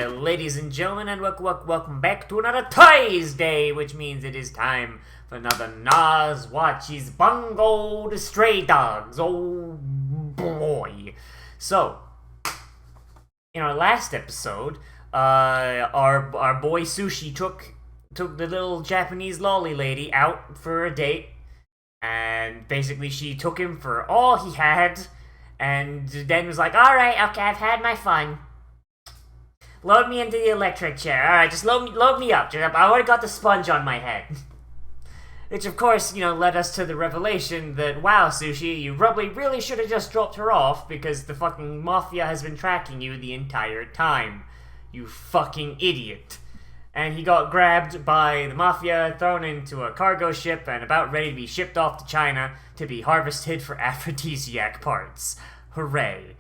Ladies and gentlemen, and welcome back to another Toys Day, which means it is time for another Nozz watches Bungo the Stray Dogs. Oh boy! So, in our last episode, our boy Sushi took the little Japanese lolly lady out for a date, and basically she took him for all he had, and then was like, "All right, okay, I've had my fun. Load me into the electric chair. Alright, just load me up. I already got the sponge on my head." Which, of course, led us to the revelation that, wow, Sushi, you probably really should have just dropped her off because the fucking Mafia has been tracking you the entire time. You fucking idiot. And he got grabbed by the Mafia, thrown into a cargo ship, and about ready to be shipped off to China to be harvested for aphrodisiac parts. Hooray.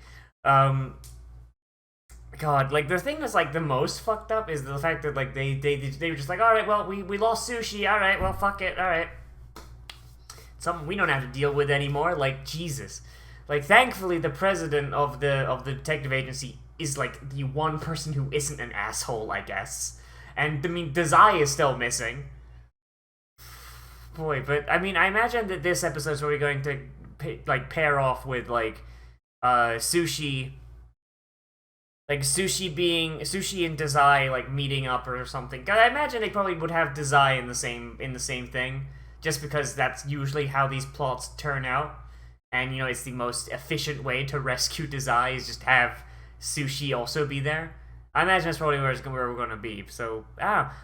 God, the thing that's, the most fucked up is the fact that, they were just like, alright, well, we lost Sushi, alright, well, fuck it, alright. Something we don't have to deal with anymore, Jesus. Thankfully, the president of the detective agency is, the one person who isn't an asshole, I guess. And, Dazai is still missing. Boy, but, I imagine that this episode is where we're going to, pair off with, Sushi... Sushi and Dazai meeting up or something. I imagine they probably would have Dazai in the same thing, just because that's usually how these plots turn out. And it's the most efficient way to rescue Dazai is just have Sushi also be there. I imagine that's probably where we're gonna be. So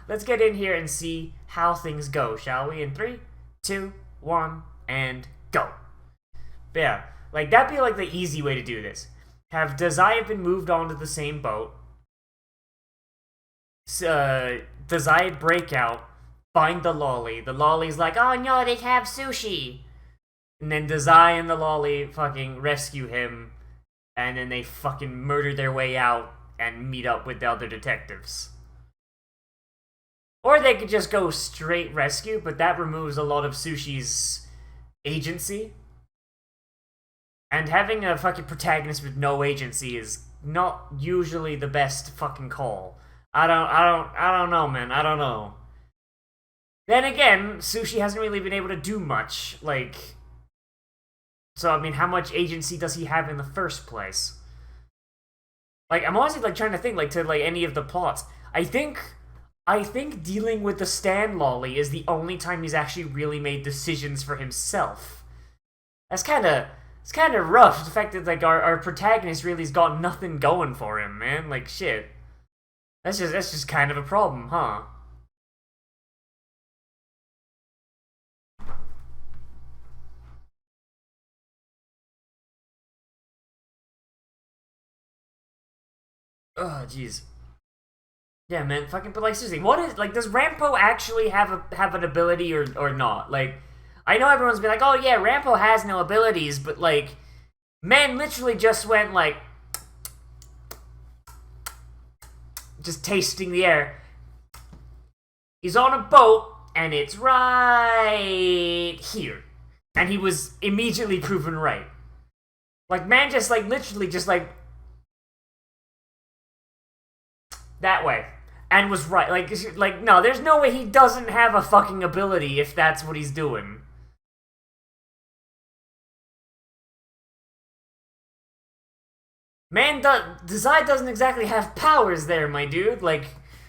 let's get in here and see how things go, shall we? In 3, 2, 1, and go. But yeah, that'd be the easy way to do this. Have Dazai been moved onto the same boat? Dazai break out, find the lolly. The lolly's like, oh no, they have Sushi. And then Dazai and the lolly fucking rescue him, and then they fucking murder their way out and meet up with the other detectives. Or they could just go straight rescue, but that removes a lot of Sushi's agency. And having a fucking protagonist with no agency is not usually the best fucking call. I don't know, man. I don't know. Then again, Sushi hasn't really been able to do much. So, how much agency does he have in the first place? I'm honestly, trying to think, to, any of the plots. I think dealing with the Stan lolly is the only time he's actually really made decisions for himself. It's kind of rough, the fact that, our protagonist really's got nothing going for him, man. Shit. That's just kind of a problem, huh? Oh, jeez. Yeah, man, fucking, but, seriously, what is, does Rampo actually have an ability or not? I know everyone's been like, oh yeah, Rampo has no abilities, but, man literally just went, just tasting the air. He's on a boat, and it's right here. And he was immediately proven right. Man just, literally just, that way. And was right. No, there's no way he doesn't have a fucking ability if that's what he's doing. Man, Dazai doesn't exactly have powers there, my dude.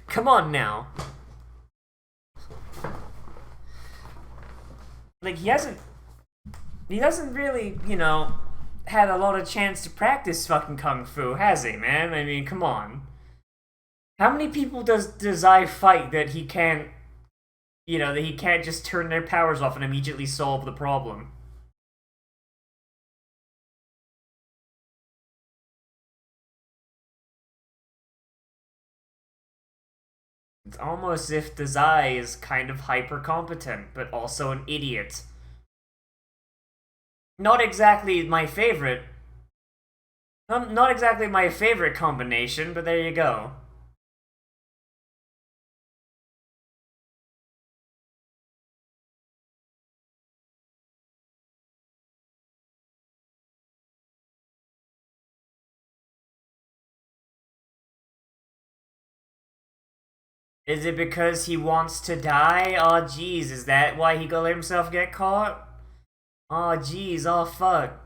Come on now. He doesn't really, had a lot of chance to practice fucking kung fu, has he, man? Come on. How many people does Dazai fight that he can't, that he can't just turn their powers off and immediately solve the problem? It's almost as if Dazai is kind of hyper-competent, but also an idiot. Not exactly my favorite. Not exactly my favorite combination, but there you go. Is it because he wants to die? Oh, jeez, is that why he gonna let himself get caught? Oh, jeez, oh, fuck.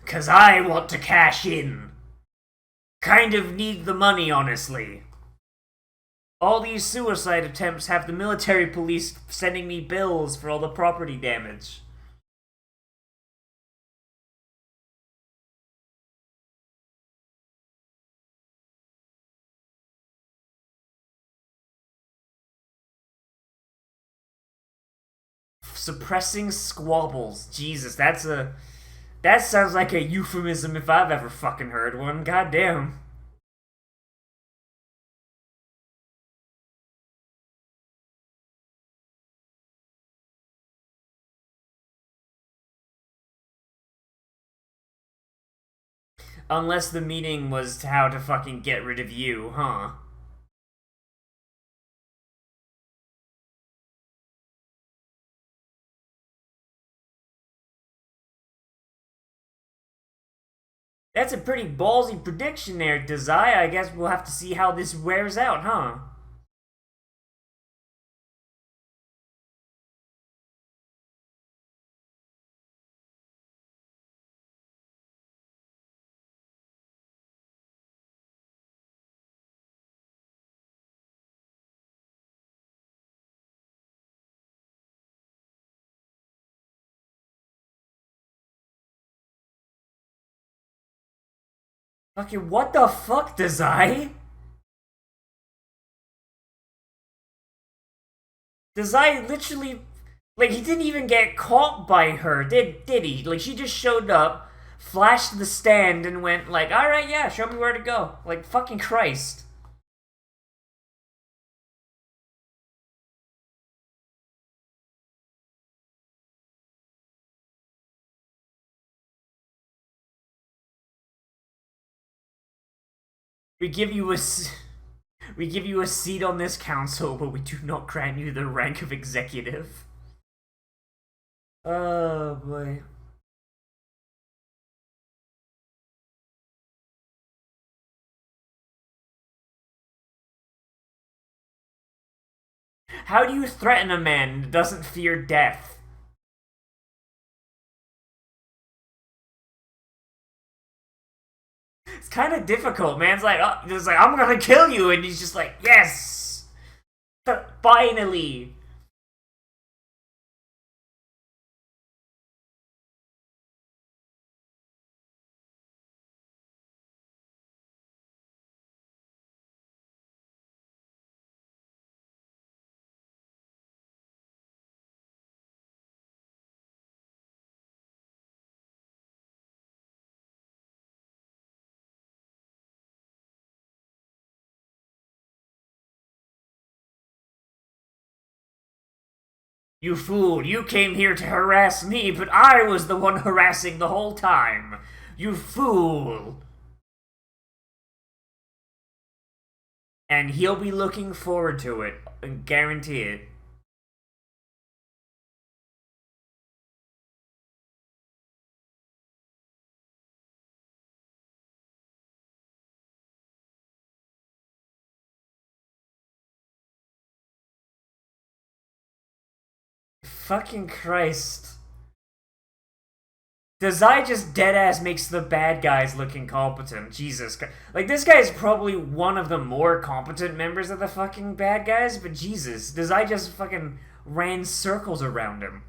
Cause I want to cash in. Kind of need the money, honestly. All these suicide attempts have the military police sending me bills for all the property damage. Suppressing squabbles. Jesus, that sounds like a euphemism if I've ever fucking heard one. Goddamn. Unless the meaning was how to fucking get rid of you, huh? That's a pretty ballsy prediction there, Desai. I guess we'll have to see how this wears out, huh? Fucking what the fuck, Desai? Desai literally, like, he didn't even get caught by her, did he? Like, she just showed up, flashed the stand, and went like, all right, yeah, show me where to go. Like, fucking Christ. We give you a, we give you a seat on this council, but we do not grant you the rank of executive. Oh boy. How do you threaten a man that doesn't fear death? It's kind of difficult. Man's like, oh, he's like, I'm gonna kill you, and he's just like, yes, finally. You fool! You came here to harass me, but I was the one harassing the whole time. You fool! And he'll be looking forward to it, guarantee it. Fucking Christ. Dazai just deadass makes the bad guys look incompetent. Jesus Christ. Like, this guy is probably one of the more competent members of the fucking bad guys, but Jesus. Dazai just fucking ran circles around him.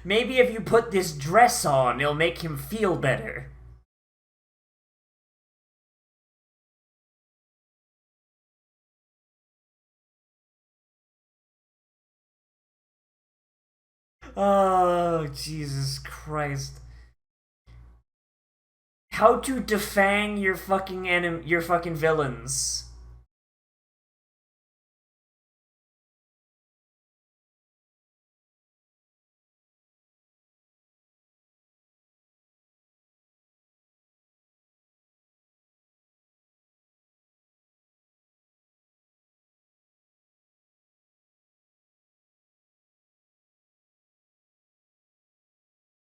Maybe if you put this dress on, it'll make him feel better. Oh, Jesus Christ. How to defang your fucking villains.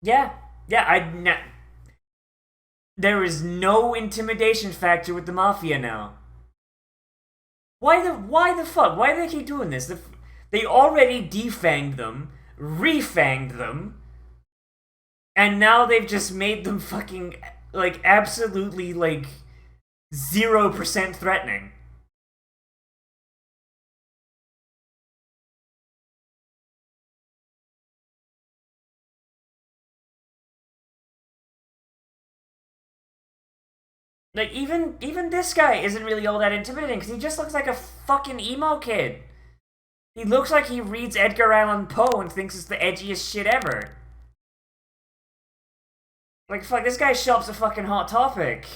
Yeah, yeah. There is no intimidation factor with the mafia now. Why the fuck? Why do they keep doing this? They already defanged them, refanged them, and now they've just made them fucking like absolutely like 0% threatening. Like even this guy isn't really all that intimidating because he just looks like a fucking emo kid. He looks like he reads Edgar Allan Poe and thinks it's the edgiest shit ever. Like fuck, this guy shop's a fucking hot topic.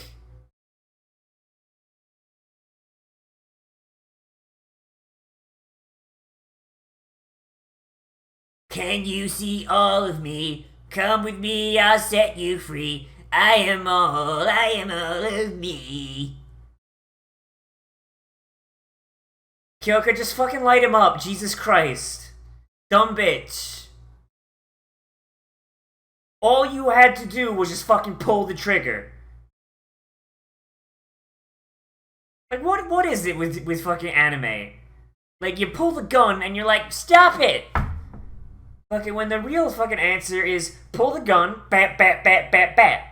Can you see all of me? Come with me, I'll set you free. I am all of me. Kyoka, just fucking light him up, Jesus Christ. Dumb bitch. All you had to do was just fucking pull the trigger. Like, what is it with fucking anime? Like, you pull the gun and you're like, stop it! Fucking when the real fucking answer is, pull the gun, bat, bat, bat, bat, bat.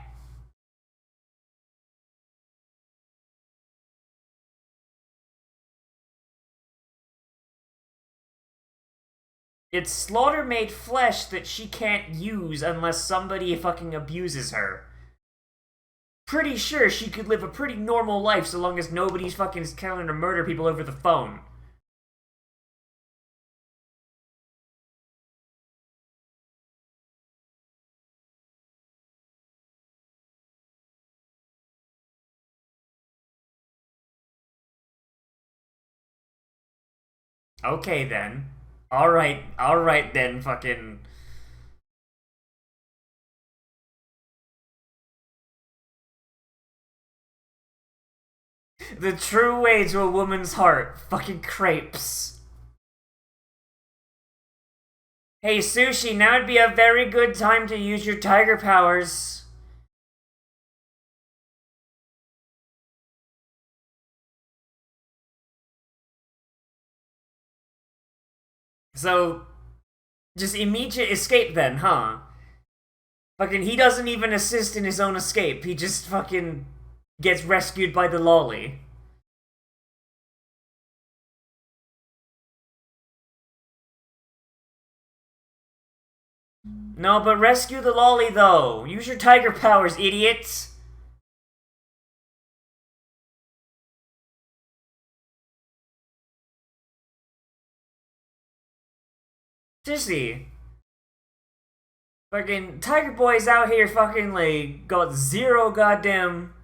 It's slaughter-made flesh that she can't use unless somebody fucking abuses her. Pretty sure she could live a pretty normal life so long as nobody's fucking telling her to murder people over the phone. Okay then. Alright then, fucking... The true way to a woman's heart. Fucking crepes. Hey, Sushi, now would be a very good time to use your tiger powers. So, just immediate escape then, huh? Fucking, he doesn't even assist in his own escape. He just fucking gets rescued by the lolly. No, but rescue the lolly, though. Use your tiger powers, idiots. Seriously. Fucking Tiger Boy's out here fucking, like, got zero goddamn...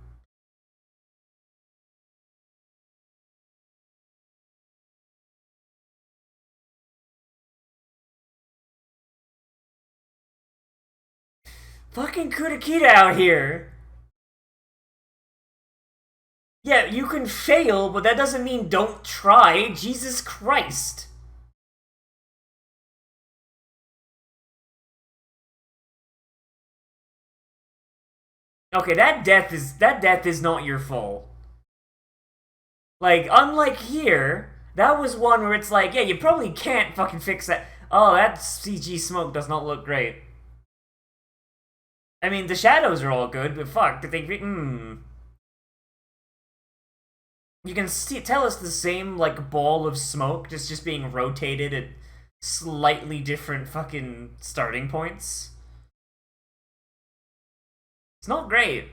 Fucking Kudakita out here. Yeah, you can fail, but that doesn't mean don't try. Jesus Christ. Okay, that death is not your fault. Like, unlike here, that was one where it's like, yeah, you probably can't fucking fix that. Oh, that CG smoke does not look great. I mean, the shadows are all good, but fuck, did they... You can tell it's the same, like, ball of smoke, just being rotated at slightly different fucking starting points. It's not great.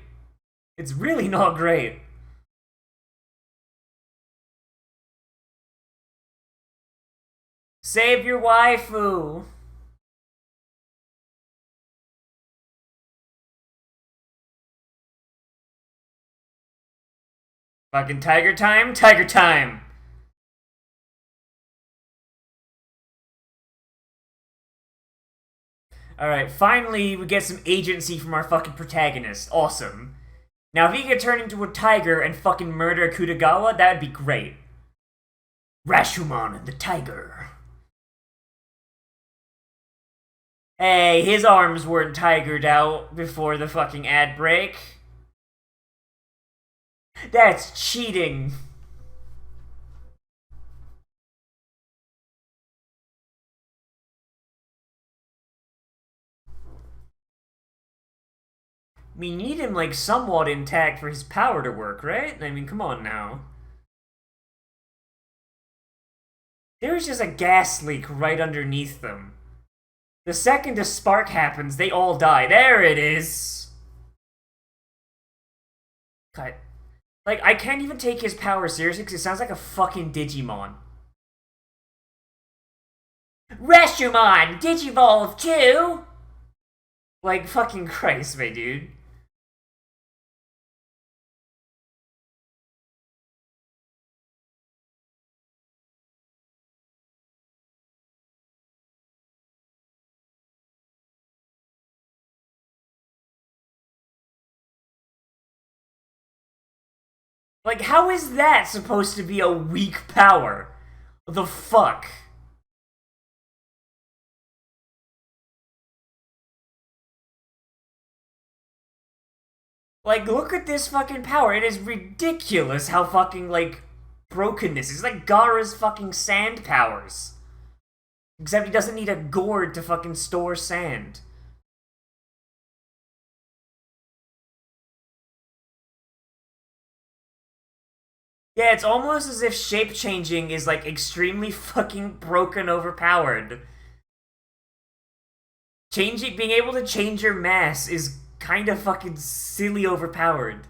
It's really not great. Save your waifu! Fucking tiger time, tiger time! Alright, finally we get some agency from our fucking protagonist. Awesome. Now if he could turn into a tiger and fucking murder Kutagawa, that would be great. Rashomon and the tiger. Hey, his arms weren't tigered out before the fucking ad break. That's cheating. We need him, like, somewhat intact for his power to work, right? I mean, come on now. There's just a gas leak right underneath them. The second a spark happens, they all die. There it is! Cut. Like, I can't even take his power seriously because it sounds like a fucking Digimon. Rashomon! Digivolve too! Like, fucking Christ, my dude. Like, how is that supposed to be a weak power? What the fuck? Like, look at this fucking power. It is ridiculous how fucking, like, broken this is. It's like Gaara's fucking sand powers. Except he doesn't need a gourd to fucking store sand. Yeah, it's almost as if shape changing is, like, extremely fucking broken overpowered. Being able to change your mass is kind of fucking silly overpowered.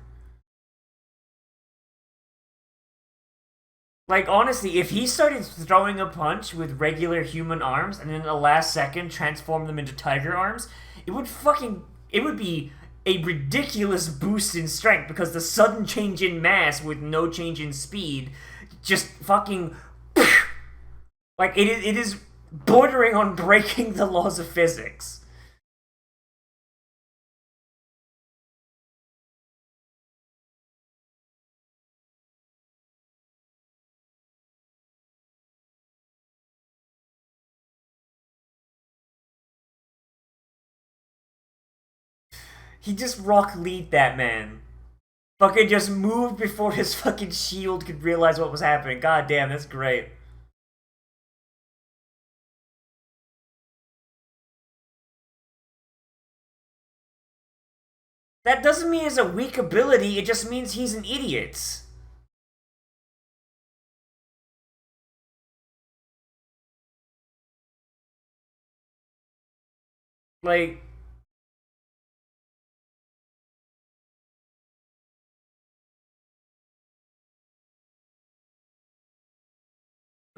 Like, honestly, if he started throwing a punch with regular human arms and then in the last second transform them into tiger arms, it would fucking. It would be a ridiculous boost in strength because the sudden change in mass with no change in speed just fucking. Like, it is bordering on breaking the laws of physics. He just rock lead that man. Fucking just moved before his fucking shield could realize what was happening. God damn, that's great. That doesn't mean it's a weak ability, it just means he's an idiot. Like,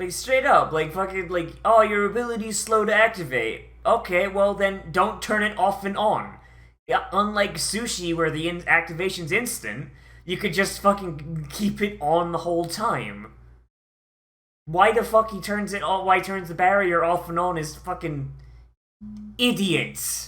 straight up, like, fucking, like, oh, your ability's slow to activate. Okay, well then don't turn it off and on. Yeah, unlike sushi, where the activation's instant, you could just fucking keep it on the whole time. Why the fuck he turns it on? Why he turns the barrier off and on is fucking idiots.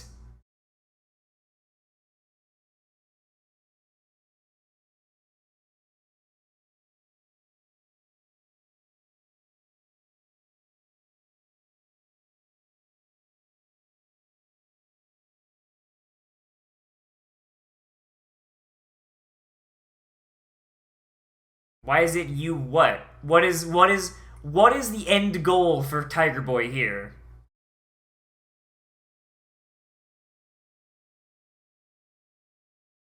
Why is it you what? What is the end goal for Tiger Boy here?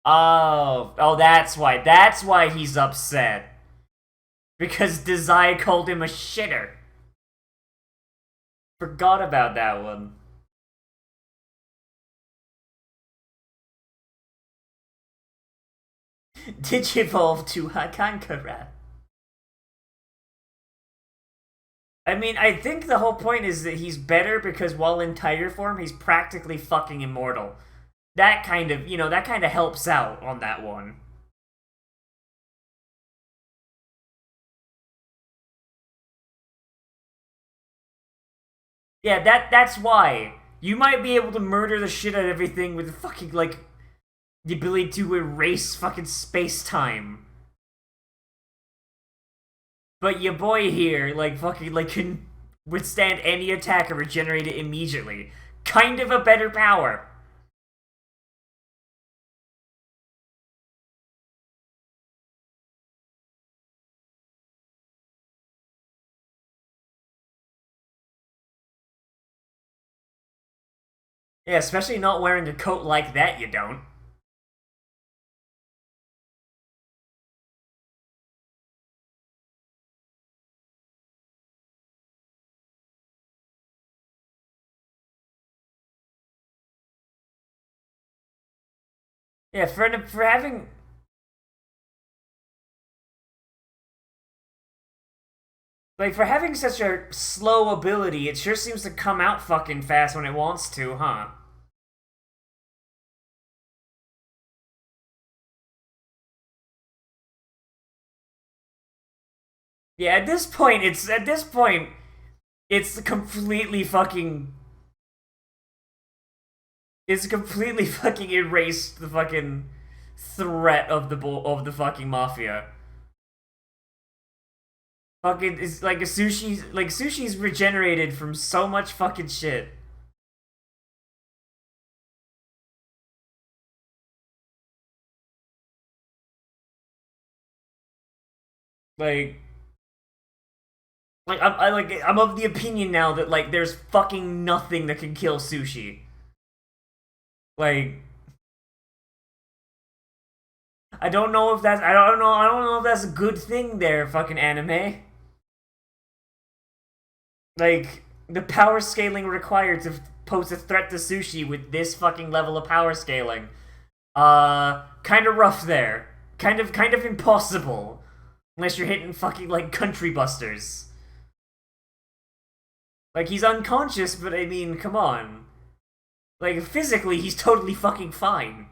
Oh, that's why. That's why he's upset. Because Dazai called him a shitter. Forgot about that one. Digivolve to Hakankara. I mean, I think the whole point is that he's better because while in tiger form, he's practically fucking immortal. That kind of, that kind of helps out on that one. Yeah, that's why. You might be able to murder the shit out of everything with fucking, like, the ability to erase fucking space-time. But your boy here, like, fucking, like, can withstand any attack and regenerate it immediately. kind of a better power. Yeah, especially not wearing a coat like that, you don't. Yeah, for having for having such a slow ability, it sure seems to come out fucking fast when it wants to, huh? Yeah, at this point it's completely fucking it's completely fucking erased the fucking threat of the fucking mafia. Fucking it's like sushi's regenerated from so much fucking shit. Like I'm of the opinion now that like there's fucking nothing that can kill sushi. Like I don't know if that's a good thing there, fucking anime. Like the power scaling required to pose a threat to sushi with this fucking level of power scaling. Kind of rough there. Kind of impossible. Unless you're hitting fucking like country busters. Like he's unconscious, but I mean, come on. Like physically he's totally fucking fine.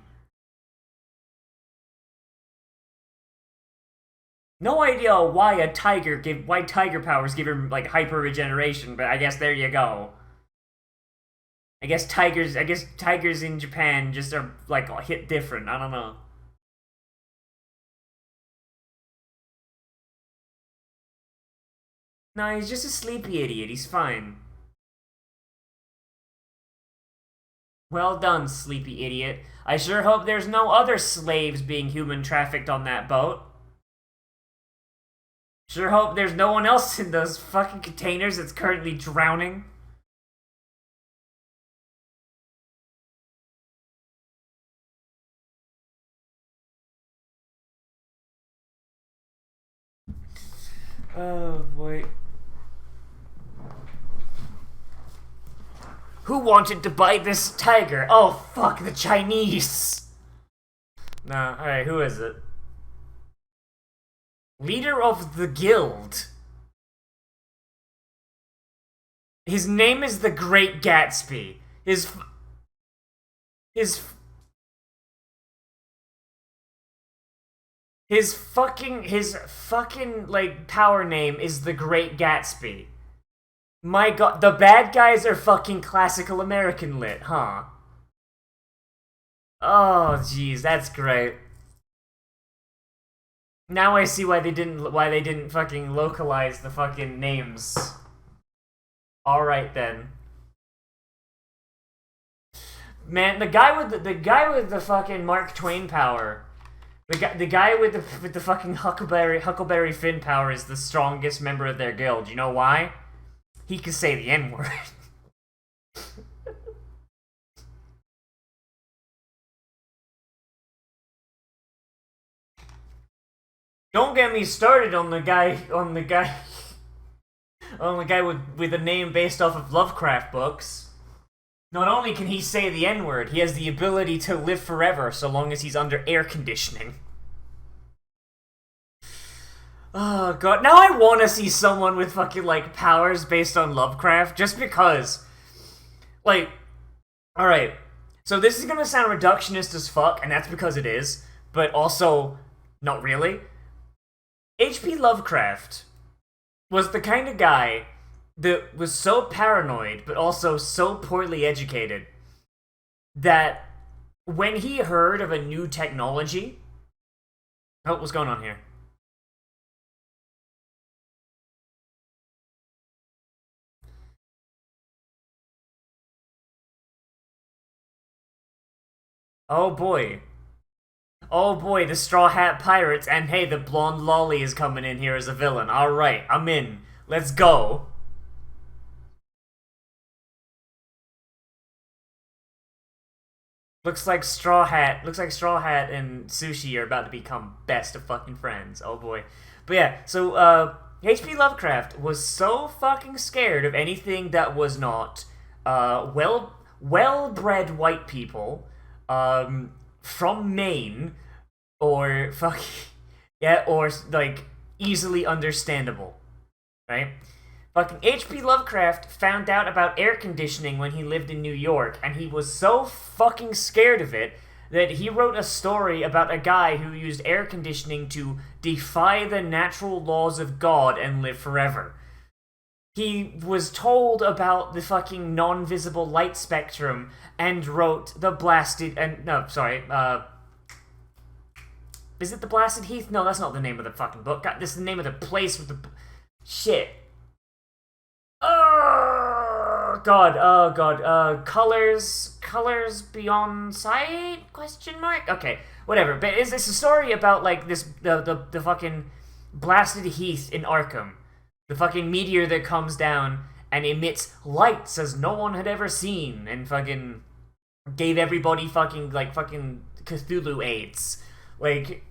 No idea why tiger powers give him like hyper regeneration, but I guess there you go. I guess tigers in Japan just are like hit different. I don't know. No, he's just a sleepy idiot. He's fine. Well done, sleepy idiot. I sure hope there's no other slaves being human trafficked on that boat. Sure hope there's no one else in those fucking containers that's currently drowning. Oh boy. Who wanted to buy this tiger? Oh fuck, the Chinese! Nah, alright, who is it? Leader of the guild. His name is the Great Gatsby. His his fucking like power name is the Great Gatsby. My god, the bad guys are fucking classical American lit, huh? Oh jeez, that's great. Now I see why they didn't fucking localize the fucking names. All right then. Man, the guy with the fucking Mark Twain power. The guy with the fucking Huckleberry Finn power is the strongest member of their guild. You know why? He can say the N word. Don't get me started on the guy with a name based off of Lovecraft books. Not only can he say the N word, he has the ability to live forever so long as he's under air conditioning. Oh god, now I want to see someone with fucking like powers based on Lovecraft just because. Like, alright, so this is gonna sound reductionist as fuck, and that's because it is, but also not really. H.P. Lovecraft was the kind of guy that was so paranoid, but also so poorly educated, that when he heard of a new technology. Oh, what's going on here? Oh boy. Oh boy, the Straw Hat Pirates, and hey, the blonde lolly is coming in here as a villain. Alright, I'm in. Let's go. Looks like Straw Hat and Sushi are about to become best of fucking friends. Oh boy. But yeah, so H.P. Lovecraft was so fucking scared of anything that was not well-bred white people from Maine or fuck yeah, or like easily understandable, right? Fucking H.P. Lovecraft found out about air conditioning when he lived in New York, and he was so fucking scared of it that he wrote a story about a guy who used air conditioning to defy the natural laws of God and live forever. He was told about the fucking non-visible light spectrum and wrote the blasted and no, sorry, is it the Blasted Heath? No, that's not the name of the fucking book. God, this is the name of the place with the shit. Oh god, oh god. Colors beyond sight? Question mark. Okay, whatever. But is this a story about like this the fucking Blasted Heath in Arkham? The fucking meteor that comes down and emits lights as no one had ever seen, and fucking gave everybody fucking Cthulhu AIDS. Like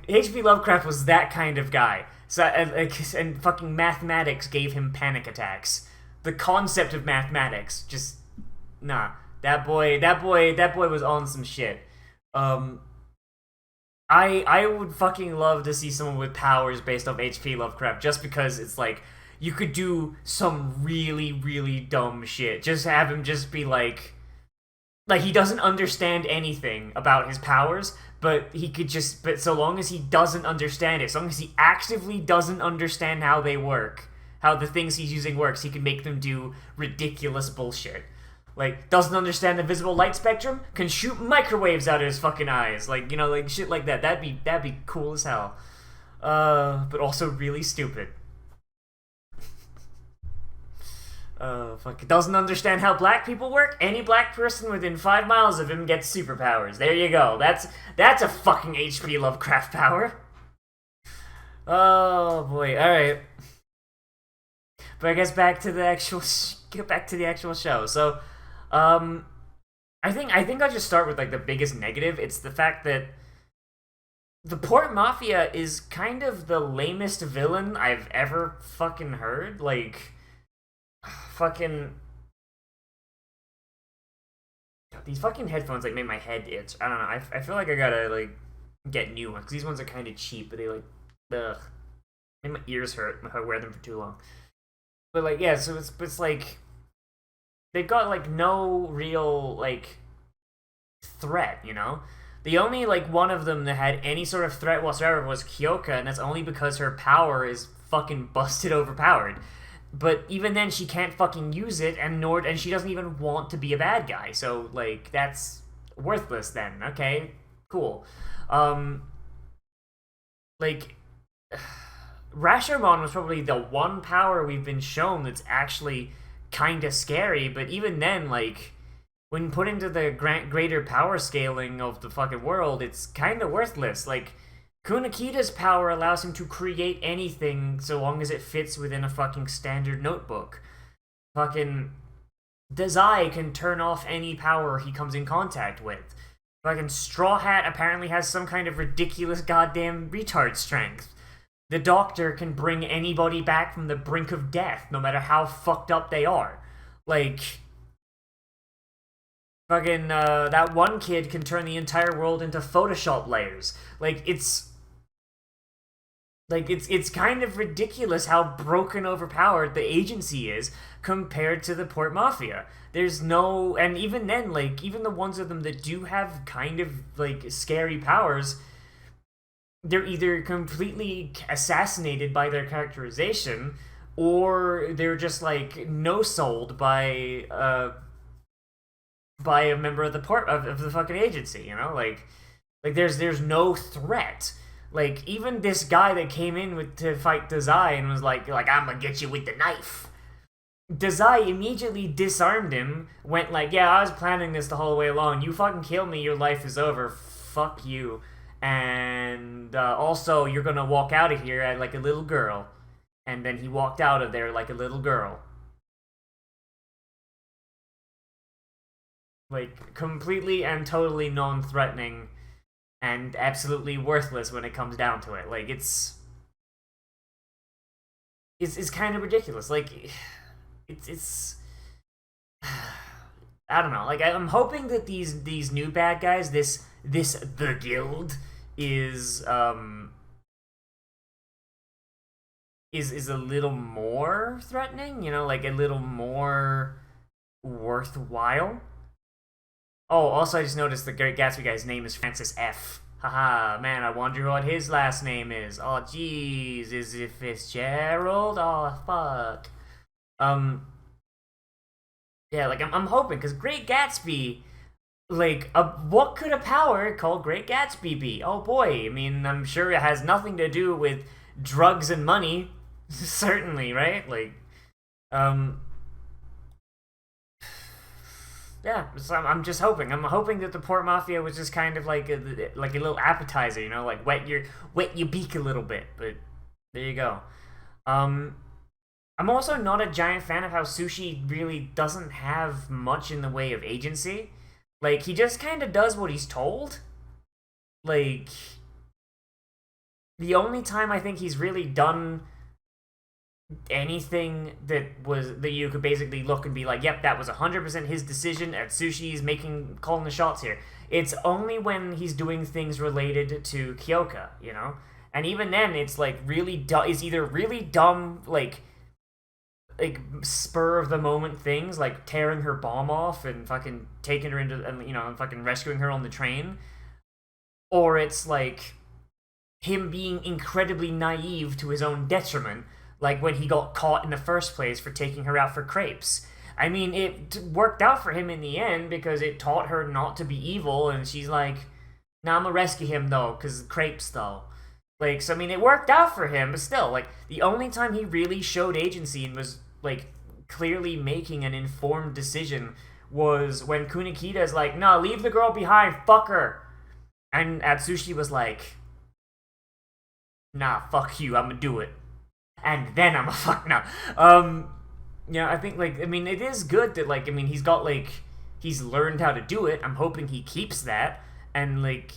H.P. Lovecraft was that kind of guy. So and fucking mathematics gave him panic attacks. The concept of mathematics just nah. That boy was on some shit. I would fucking love to see someone with powers based off H.P. Lovecraft, just because it's like you could do some really, really dumb shit. Just have him just be like he doesn't understand anything about his powers, but he could just, but so long as he doesn't understand it, as long as he actively doesn't understand how they work, how the things he's using works, he can make them do ridiculous bullshit. Like, doesn't understand the visible light spectrum, can shoot microwaves out of his fucking eyes. Like, you know, like shit like that. That'd be cool as hell. But also really stupid. Fuck. Doesn't understand how black people work. Any black person within 5 miles of him gets superpowers. There you go. That's a fucking H.P. Lovecraft power. Oh boy. All right. But I guess back to the actual get back to the actual show. So, I think I'll just start with like the biggest negative. It's the fact that the Port Mafia is kind of the lamest villain I've ever fucking heard. Like, fucking these fucking headphones like make my head itch. I don't know. I feel like I gotta like get new ones because these ones are kind of cheap, but they like ugh, make my ears hurt if I wear them for too long. But like yeah, so it's like they've got like no real like threat, you know. The only like one of them that had any sort of threat whatsoever was Kyoka, and that's only because her power is fucking busted overpowered. But even then, she can't fucking use it, and she doesn't even want to be a bad guy. So like that's worthless then. Okay, cool. Like Rashomon was probably the one power we've been shown that's actually kind of scary. But even then, like when put into the greater power scaling of the fucking world, it's kind of worthless. Like Kunakita's power allows him to create anything so long as it fits within a fucking standard notebook. Fucking Dazai can turn off any power he comes in contact with. Fucking Straw Hat apparently has some kind of ridiculous goddamn retard strength. The Doctor can bring anybody back from the brink of death, no matter how fucked up they are. Like, fucking, that one kid can turn the entire world into Photoshop layers. Like, it's kind of ridiculous how broken overpowered the agency is compared to the Port Mafia. There's no, and even then, like, even the ones of them that do have kind of, like, scary powers, they're either completely assassinated by their characterization, or they're just, like, no-sold by a member of the fucking agency, you know? Like there's no threat. Like, even this guy that came in to fight Dazai and was like, I'm gonna get you with the knife. Dazai immediately disarmed him, went like, yeah, I was planning this the whole way along. You fucking kill me, your life is over. Fuck you. And also, you're gonna walk out of here like a little girl. And then he walked out of there like a little girl. Like, completely and totally non-threatening and absolutely worthless when it comes down to it. Like, it's kind of ridiculous. Like, it's I don't know. Like I'm hoping that these new bad guys, this the guild is a little more threatening, you know, like a little more worthwhile. Oh, also I just noticed the Great Gatsby guy's name is Francis F. Haha, man, I wonder what his last name is. Oh jeez, is it Fitzgerald? Oh fuck. Um yeah, like I'm hoping because Great Gatsby, like, what could a power called Great Gatsby be? Oh boy, I mean, I'm sure it has nothing to do with drugs and money, certainly, right? Like, um, yeah. So I'm just hoping. I'm hoping that the Port Mafia was just kind of like a little appetizer, you know, like wet your beak a little bit. But there you go. Um, I'm also not a giant fan of how Sushi really doesn't have much in the way of agency. Like, he just kind of does what he's told. Like, the only time I think he's really done anything that you could basically look and be like, yep, that was 100% his decision, and Sushi's calling the shots here. It's only when he's doing things related to Kyoka, you know? And even then, it's like really dumb. It's either really dumb, like spur of the moment things, like tearing her bomb off and fucking taking her into, and fucking rescuing her on the train, or it's like him being incredibly naive to his own detriment, like when he got caught in the first place for taking her out for crepes. I mean, it worked out for him in the end because it taught her not to be evil, and she's like, nah, I'm gonna rescue him though, because crepes though. Like, so I mean, it worked out for him, but still, like, the only time he really showed agency and was, like, clearly making an informed decision was when Kunikita's like, no, leave the girl behind, fuck her. And Atsushi was like, nah, fuck you, I'm gonna do it. And then I'm a fuck now. Yeah, I think, like, I mean, it is good that, like, I mean, he's learned how to do it. I'm hoping he keeps that. And, like,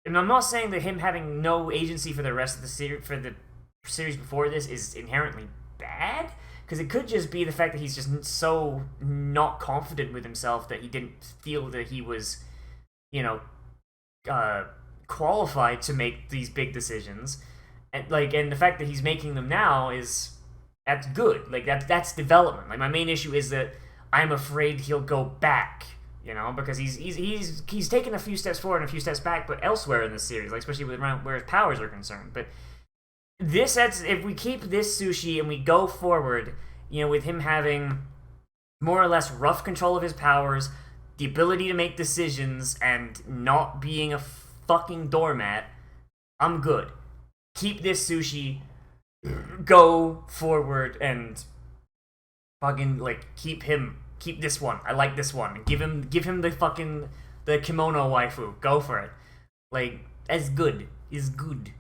and I'm not saying that him having no agency for the rest of the series before this is inherently bad, because it could just be the fact that he's just so not confident with himself that he didn't feel that he was, you know, qualified to make these big decisions, and the fact that he's making them now that's good. Like that's development. Like my main issue is that I'm afraid he'll go back. You know, because he's taken a few steps forward and a few steps back, but elsewhere in the series, like especially where his powers are concerned. But if we keep this Sushi and we go forward, you know, with him having more or less rough control of his powers, the ability to make decisions, and not being a fucking doormat, I'm good. Keep this Sushi, go forward, and fucking like keep this one. I like this one. Give him the kimono waifu. Go for it. Like, as good is good.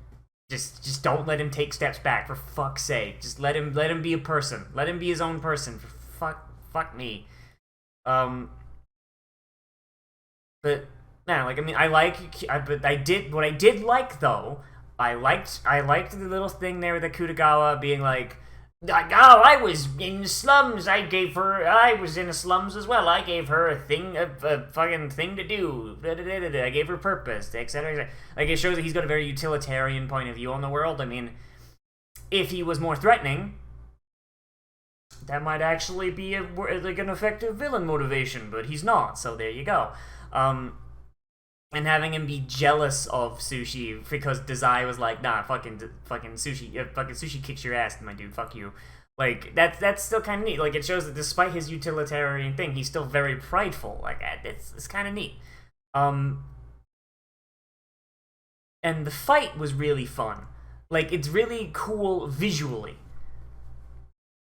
Just don't let him take steps back, for fuck's sake. Just let him be a person. Let him be his own person. For fuck me. But man, like, I mean, but I did like though. I liked the little thing there with the Kutagawa being like, oh, I was in the slums. I was in the slums as well. I gave her a fucking thing to do. I gave her purpose, etc., etc. Like, it shows that he's got a very utilitarian point of view on the world. I mean, if he was more threatening, that might actually be like an effective villain motivation, but he's not, so there you go. And having him be jealous of Sushi because Dazai was like, nah, fucking Sushi kicks your ass, my dude, fuck you. Like, that's still kind of neat. Like, it shows that despite his utilitarian thing, he's still very prideful. Like, it's kind of neat. And the fight was really fun. Like, it's really cool visually.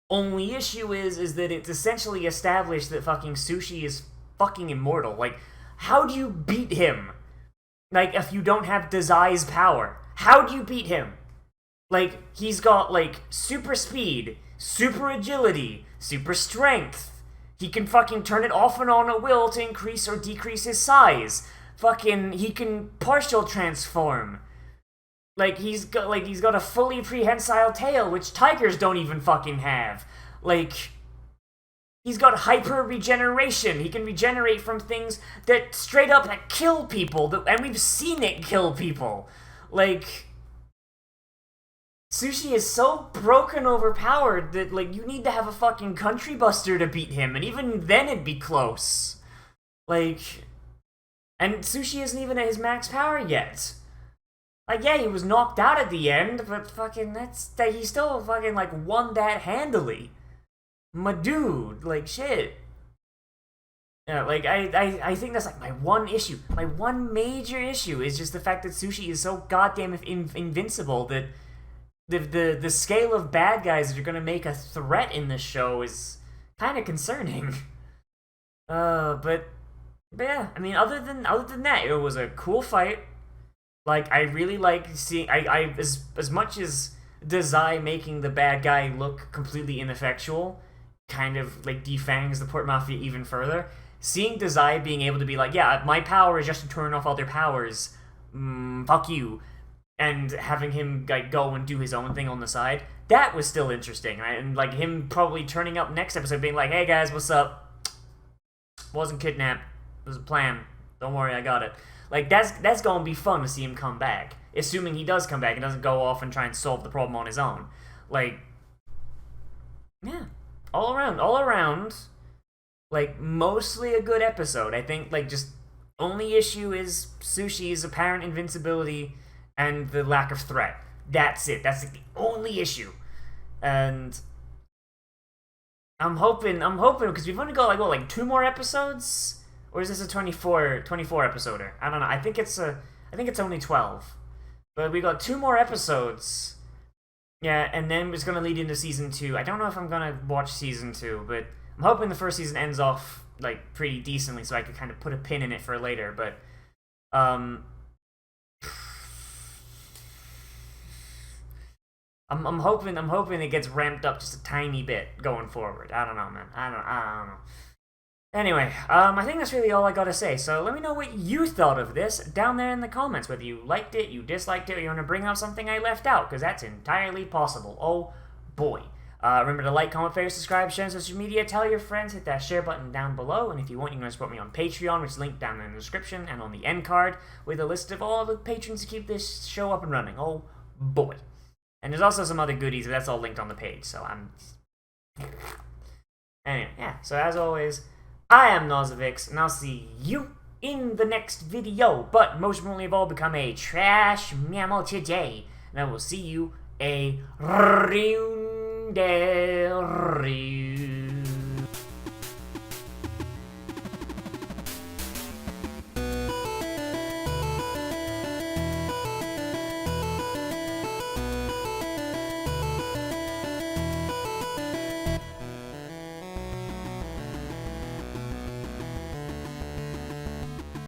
Only issue is that it's essentially established that fucking Sushi is fucking immortal. Like, how do you beat him? Like, if you don't have Dazai's power, how do you beat him? Like, he's got, like, super speed, super agility, super strength. He can fucking turn it off and on at will to increase or decrease his size. Fucking, he can partial transform. Like, he's got a fully prehensile tail, which tigers don't even fucking have. Like, he's got hyper regeneration. He can regenerate from things that straight up that kill people, and we've seen it kill people. Like, Sushi is so broken overpowered that, like, you need to have a fucking country buster to beat him, and even then it'd be close. Like, and Sushi isn't even at his max power yet. Like, yeah, he was knocked out at the end, but fucking he still fucking, like, won that handily. My dude, like, shit. Yeah, like, I think that's, like, my one issue. My one major issue is just the fact that Sushi is so goddamn invincible that the scale of bad guys that are gonna make a threat in this show is kind of concerning. But yeah, I mean, other than that, it was a cool fight. Like, I really like seeing, as much as Dazai making the bad guy look completely ineffectual kind of, like, defangs the Port Mafia even further, seeing Dazai being able to be like, yeah, my power is just to turn off other powers, fuck you, and having him, like, go and do his own thing on the side, that was still interesting, right? And, like, him probably turning up next episode being like, hey guys, what's up? Wasn't kidnapped. It was a plan. Don't worry, I got it. Like, that's gonna be fun to see him come back. Assuming he does come back and doesn't go off and try and solve the problem on his own. Like, yeah. All around, like, mostly a good episode. I think, like, just only issue is Sushi's apparent invincibility and the lack of threat. That's it. That's, like, the only issue. And I'm hoping, because we've only got, like, what, like, 2 more episodes? Or is this a 24 episoder? I don't know. I think it's only 12. But we got 2 more episodes. Yeah, and then it's going to lead into season 2. I don't know if I'm going to watch season 2, but I'm hoping the first season ends off, like, pretty decently so I could kind of put a pin in it for later, but I'm hoping it gets ramped up just a tiny bit going forward. I don't know, man. I don't know. Anyway, I think that's really all I gotta say, so let me know what you thought of this down there in the comments, whether you liked it, you disliked it, or you want to bring up something I left out, because that's entirely possible. Oh, boy. Remember to like, comment, favorite, subscribe, share on social media, tell your friends, hit that share button down below, and if you want, you can support me on Patreon, which is linked down in the description, and on the end card, with a list of all the patrons to keep this show up and running. Oh, boy. And there's also some other goodies, but that's all linked on the page, so Anyway, yeah, so as always, I am Nozz, and I'll see you in the next video. But most importantly of all, become a trash mammal today. And I will see you a